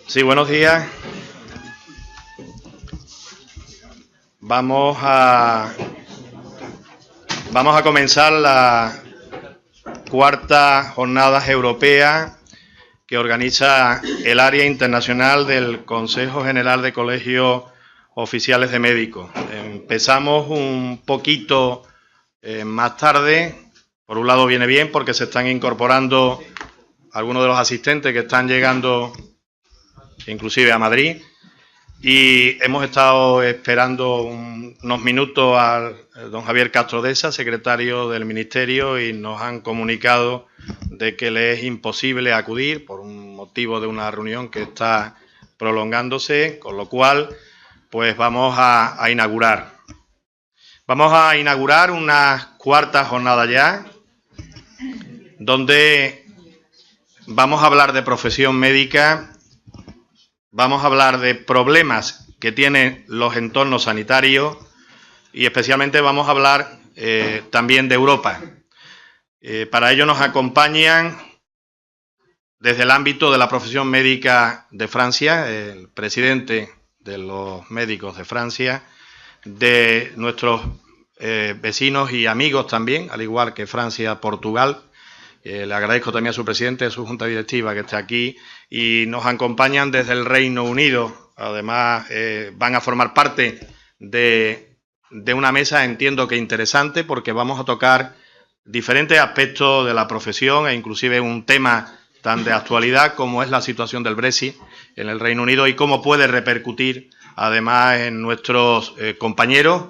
Sí, buenos días. Vamos a comenzar la cuarta jornada europea que organiza el área internacional del Consejo General de Colegios Oficiales de Médicos. Empezamos un poquito más tarde. Por un lado viene bien porque se están incorporando algunos de los asistentes que están llegando inclusive a Madrid, y hemos estado esperando unos minutos al don Javier Castro Deza, secretario del Ministerio, y nos han comunicado de que le es imposible acudir por un motivo de una reunión que está prolongándose, con lo cual pues vamos a inaugurar. Vamos a inaugurar una cuarta jornada ya, donde vamos a hablar de profesión médica. Vamos a hablar de problemas que tienen los entornos sanitarios y especialmente vamos a hablar también de Europa. Para ello nos acompañan desde el ámbito de la profesión médica de Francia, el presidente de los médicos de Francia, de nuestros vecinos y amigos también, al igual que Francia, Portugal. Le agradezco también a su presidente, a su junta directiva que está aquí, y nos acompañan desde el Reino Unido. Además, van a formar parte de una mesa, entiendo que interesante, porque vamos a tocar diferentes aspectos de la profesión e inclusive un tema tan de actualidad como es la situación del Brexit en el Reino Unido y cómo puede repercutir además en nuestros compañeros,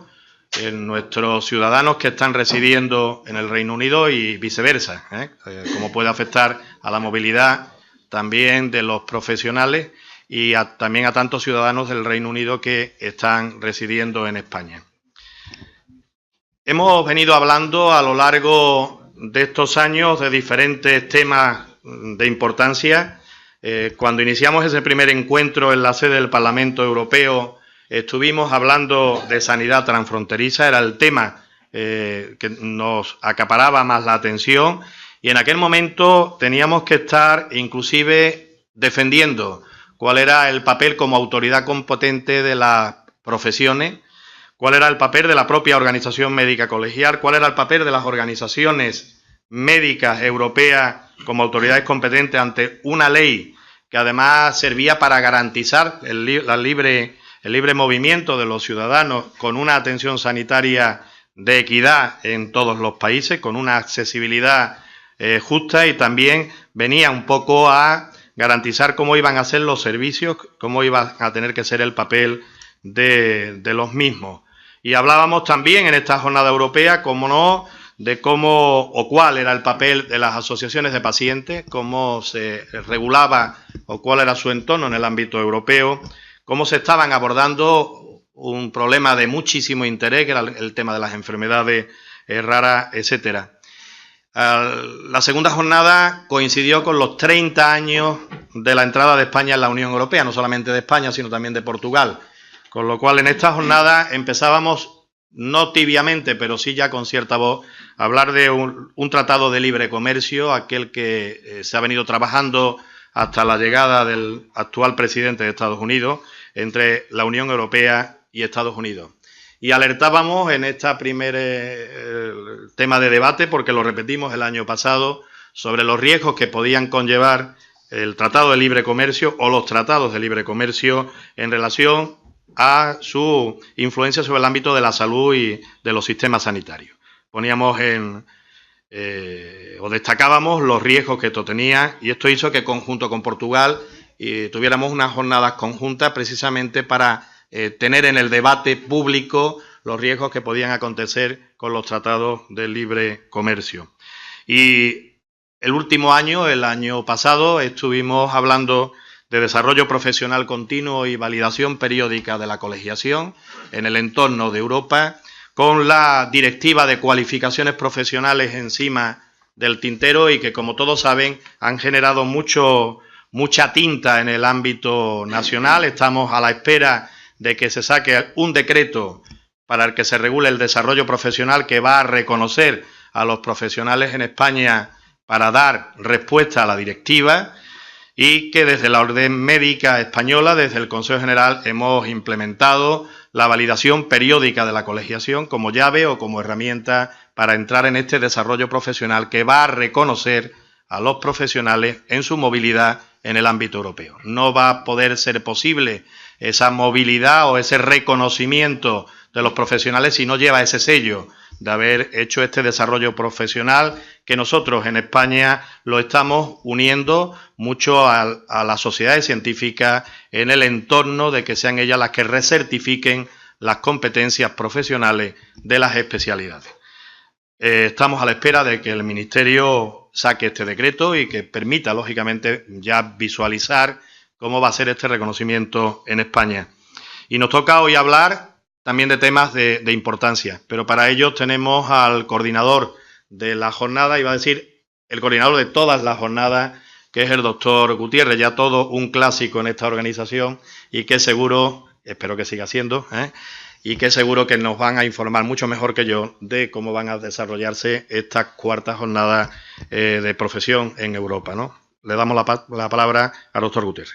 en nuestros ciudadanos que están residiendo en el Reino Unido y viceversa, cómo puede afectar a la movilidad también de los profesionales y también a tantos ciudadanos del Reino Unido que están residiendo en España. Hemos venido hablando a lo largo de estos años de diferentes temas de importancia. Cuando iniciamos ese primer encuentro en la sede del Parlamento Europeo, estuvimos hablando de sanidad transfronteriza, era el tema que nos acaparaba más la atención, y en aquel momento teníamos que estar inclusive defendiendo cuál era el papel como autoridad competente de las profesiones, cuál era el papel de la propia organización médica colegial, cuál era el papel de las organizaciones médicas europeas como autoridades competentes ante una ley que además servía para garantizar el libre movimiento de los ciudadanos con una atención sanitaria de equidad en todos los países, con una accesibilidad justa, y también venía un poco a garantizar cómo iban a ser los servicios, cómo iba a tener que ser el papel de los mismos. Y hablábamos también en esta jornada europea, como no, de cómo o cuál era el papel de las asociaciones de pacientes, cómo se regulaba o cuál era su entorno en el ámbito europeo, cómo se estaban abordando un problema de muchísimo interés, que era el tema de las enfermedades raras, etcétera. La segunda jornada coincidió con los 30 años de la entrada de España en la Unión Europea, no solamente de España, sino también de Portugal. Con lo cual, en esta jornada empezábamos, no tibiamente, pero sí ya con cierta voz, a hablar de un tratado de libre comercio, aquel que se ha venido trabajando hasta la llegada del actual presidente de Estados Unidos, entre la Unión Europea y Estados Unidos. Y alertábamos en este primer tema de debate, porque lo repetimos el año pasado, sobre los riesgos que podían conllevar el Tratado de Libre Comercio o los tratados de libre comercio en relación a su influencia sobre el ámbito de la salud y de los sistemas sanitarios. Poníamos o destacábamos los riesgos que esto tenía, y esto hizo que conjunto con Portugal tuviéramos unas jornadas conjuntas precisamente para tener en el debate público los riesgos que podían acontecer con los tratados de libre comercio. Y el último año, el año pasado, estuvimos hablando de desarrollo profesional continuo y validación periódica de la colegiación en el entorno de Europa, con la directiva de cualificaciones profesionales encima del tintero, y que, como todos saben, han generado mucha tinta en el ámbito nacional. Estamos a la espera de que se saque un decreto para el que se regule el desarrollo profesional, que va a reconocer a los profesionales en España para dar respuesta a la directiva. y que desde la Orden Médica Española, desde el Consejo General, hemos implementado la validación periódica de la colegiación como llave o como herramienta para entrar en este desarrollo profesional que va a reconocer a los profesionales en su movilidad en el ámbito europeo. No va a poder ser posible esa movilidad o ese reconocimiento de los profesionales si no lleva ese sello de haber hecho este desarrollo profesional que nosotros en España lo estamos uniendo mucho a las sociedades científicas en el entorno de que sean ellas las que recertifiquen las competencias profesionales de las especialidades. Estamos a la espera de que el Ministerio saque este decreto y que permita, lógicamente, ya visualizar cómo va a ser este reconocimiento en España. Y nos toca hoy hablar también de temas de importancia, pero para ello tenemos al coordinador de la jornada, iba a decir el coordinador de todas las jornadas, que es el doctor Gutiérrez, ya todo un clásico en esta organización y que seguro, espero que siga siendo, y que seguro que nos van a informar mucho mejor que yo de cómo van a desarrollarse estas cuartas jornadas de profesión en Europa, ¿no? Le damos la palabra al doctor Gutiérrez.